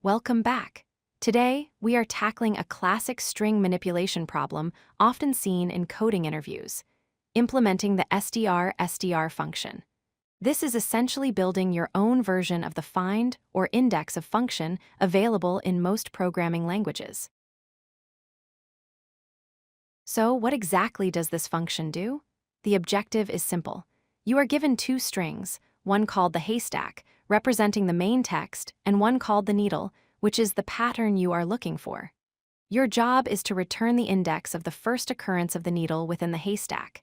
Welcome back. Today, we are tackling a classic string manipulation problem often seen in coding interviews, implementing the strStr function. This is essentially building your own version of the find or index of function available in most programming languages. So, what exactly does this function do? The objective is simple. You are given two strings, one called the haystack, representing the main text, and one called the needle, which is the pattern you are looking for. Your job is to return the index of the first occurrence of the needle within the haystack.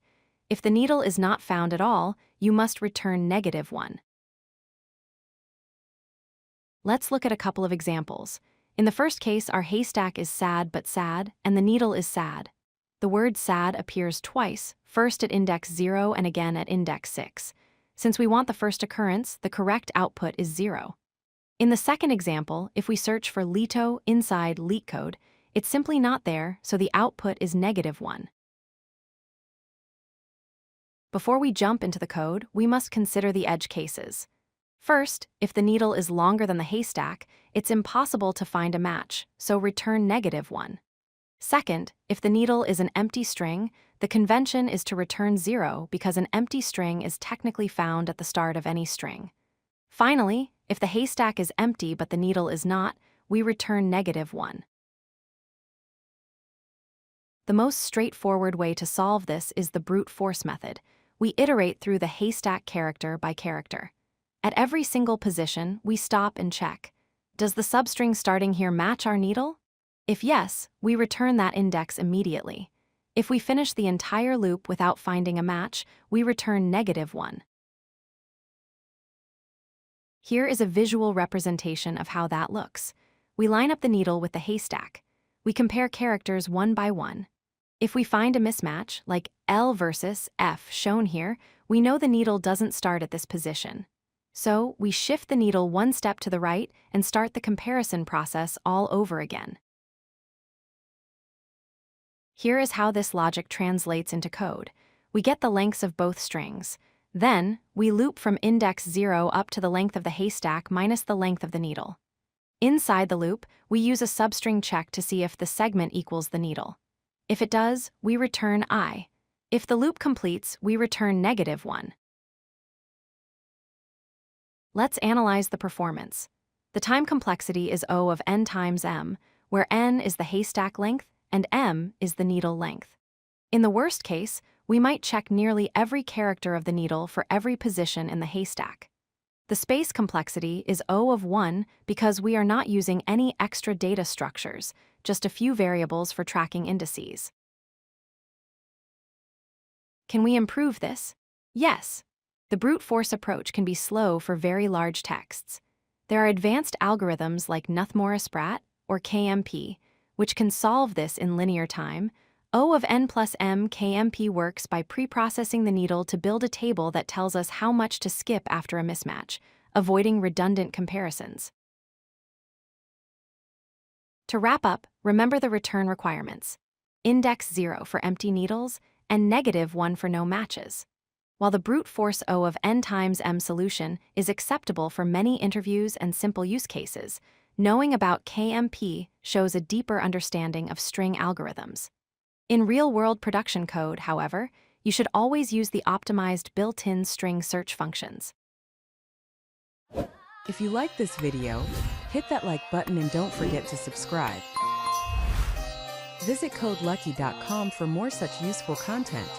If the needle is not found at all, you must return -1. Let's look at a couple of examples. In the first case, our haystack is sad but sad, and the needle is sad. The word sad appears twice, first at index 0 and again at index 6. Since we want the first occurrence, the correct output is 0. In the second example, if we search for LeetCode inside LeetCode, it's simply not there, so the output is -1. Before we jump into the code, we must consider the edge cases. First, if the needle is longer than the haystack, it's impossible to find a match, so return -1. Second, if the needle is an empty string, the convention is to return 0 because an empty string is technically found at the start of any string. Finally, if the haystack is empty but the needle is not, we return -1. The most straightforward way to solve this is the brute force method. We iterate through the haystack character by character. At every single position, we stop and check. Does the substring starting here match our needle? If yes, we return that index immediately. If we finish the entire loop without finding a match, we return -1. Here is a visual representation of how that looks. We line up the needle with the haystack. We compare characters one by one. If we find a mismatch, like L versus F shown here, we know the needle doesn't start at this position. So, we shift the needle one step to the right and start the comparison process all over again. Here is how this logic translates into code. We get the lengths of both strings. Then, we loop from index 0 up to the length of the haystack minus the length of the needle. Inside the loop, we use a substring check to see if the segment equals the needle. If it does, we return I. If the loop completes, we return -1. Let's analyze the performance. The time complexity is O of n times m, where n is the haystack length and m is the needle length. In the worst case, we might check nearly every character of the needle for every position in the haystack. The space complexity is O of 1 because we are not using any extra data structures, just a few variables for tracking indices. Can we improve this? Yes. The brute force approach can be slow for very large texts. There are advanced algorithms like North-Morris-Pratt or KMP, which can solve this in linear time. O of n plus m KMP works by preprocessing the needle to build a table that tells us how much to skip after a mismatch, avoiding redundant comparisons. To wrap up, remember the return requirements: index 0 for empty needles and -1 for no matches. While the brute force O of n times m solution is acceptable for many interviews and simple use cases, knowing about KMP shows a deeper understanding of string algorithms. In real-world production code, however, you should always use the optimized built-in string search functions. If you like this video, hit that like button and don't forget to subscribe. Visit codelucky.com for more such useful content.